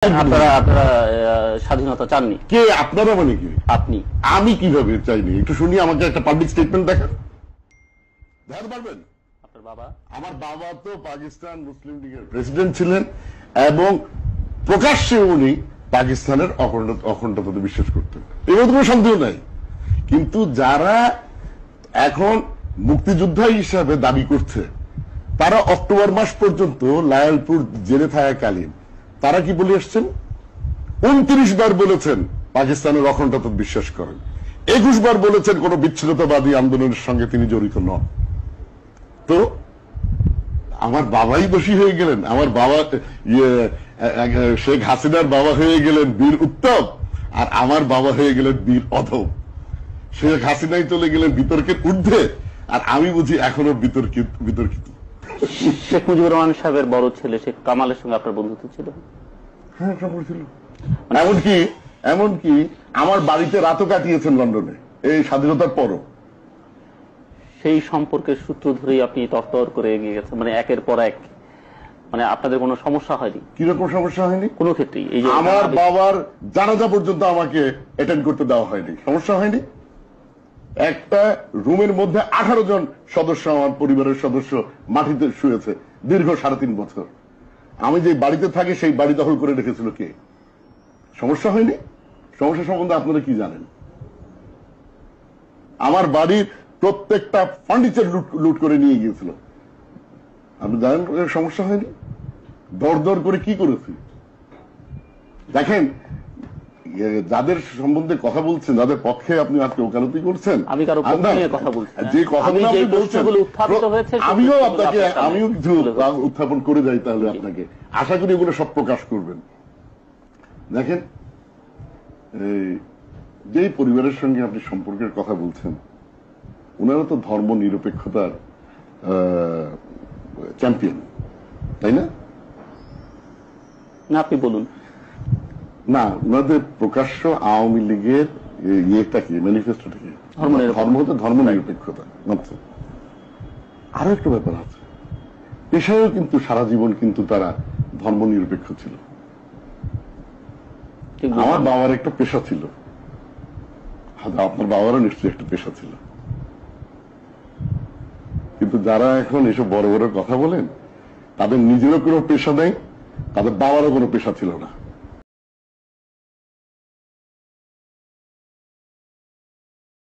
আপনারা স্বাধীনতা চাননি। কে আপনারা মানে কি? আপনি। আমি কিভাবে চাইনি? একটু শুনি, আমাকে একটা পাবলিক স্টেটমেন্ট দেখান, দেখাতে পারবেন? আপনার বাবা? আমার বাবা তো পাকিস্তান মুসলিম লীগের প্রেসিডেন্ট ছিলেন এবং প্রকাশ্যে উনি পাকিস্তানের অখণ্ডতাতে বিশ্বাস করতেন, এবার কোনো সন্দেহ নাই। কিন্তু যারা এখন মুক্তিযোদ্ধা হিসাবে দাবি করছে, তারা অক্টোবর মাস পর্যন্ত লায়ালপুর জেলে থাকাকালীন তারা কি বলে আসছেন? 29 বার বলেছেন পাকিস্তানের অখণ্ডতা বিশ্বাস করেন, 21 বার বলেছেন কোন বিচ্ছিন্নতাবাদী আন্দোলনের সঙ্গে তিনি জড়িত নন। তো আমার বাবাই দোষী হয়ে গেলেন? আমার বাবা শেখ হাসিনার বাবা হয়ে গেলেন বীর উত্তম, আর আমার বাবা হয়ে গেলেন বীর অধম। শেখ হাসিনাই চলে গেলেন বিতর্কের ঊর্ধ্বে, আর আমি বুঝি এখনো বিতর্কিত। শেখ মুজিবুর রহমান সাহেবের বড় ছেলে শেখ কামালের সঙ্গে আপনার বন্ধুত্ব ছিল? হ্যাঁ, সম্পর্ক ছিল। এমনকি আমার বাড়িতে রাতও কাটিয়েছেন লন্ডনে এই স্বাধীনতার পরও। সেই সম্পর্কের সূত্র ধরেই আপনি তরতর করে এগিয়ে গেছেন, মানে একের পর এক, মানে আপনাদের কোনো সমস্যা হয়নি? কিরকম সমস্যা হয়নি? কোনো ক্ষেত্রেই? এই যে আমার বাবার জানাজা পর্যন্ত আমাকে অ্যাটেন্ড করতে দেওয়া হয়নি, সমস্যা হয়নি। একটা রুমের মধ্যে 18 জন সদস্য, আমার পরিবারের সদস্য মাটিতে শুয়েছে দীর্ঘ 3.5 বছর। আমি যে বাড়িতে থাকি সেই বাড়ি দখল করে রেখেছিল কে? সমস্যা হয়নি? সমস্যা সম্বন্ধে আপনারা কি জানেন? আমার বাড়ির প্রত্যেকটা ফার্নিচার লুট করে নিয়ে গিয়েছিল, আপনি জানেন সমস্যা হয়নি? দর দর করে কি করেছি দেখেন। যাদের সম্বন্ধে কথা বলছেন, যাদের পক্ষে আপনি আজকে ওকালতি করছেন, আমি কারো পক্ষে নিয়ে কথা বলছি না। যে কথাগুলো আপনি বলছেন, উত্থাপিত হয়েছে, আমিও কিছু উত্থাপন করে যাই তাহলে আপনাকে। আশা করি এগুলো সব প্রকাশ করবেন। দেখেন, যে পরিবারের সঙ্গে আপনি সম্পর্কের কথা বলছেন, ওনারা তো ধর্ম নিরপেক্ষতার চ্যাম্পিয়ন, তাই না? না, আপনি বলুন। না, ওনাদের প্রকাশ্য আওয়ামী লীগের ইয়েটা কি, ম্যানিফেস্টোটা কি? ধর্ম হতে ধর্ম নিরপেক্ষতা মাত্র। আরো একটা ব্যাপার আছে, পেশায়ও কিন্তু সারা জীবন কিন্তু তারা ধর্ম নিরপেক্ষ ছিল। আমার বাবার একটা পেশা ছিল, আপনার বাবারও নিশ্চয়ই একটা পেশা ছিল। কিন্তু যারা এখন এসব বড় বড় কথা বলেন, তাদের নিজেরও কোনো পেশা নেই, তাদের বাবারও কোনো পেশা ছিল না।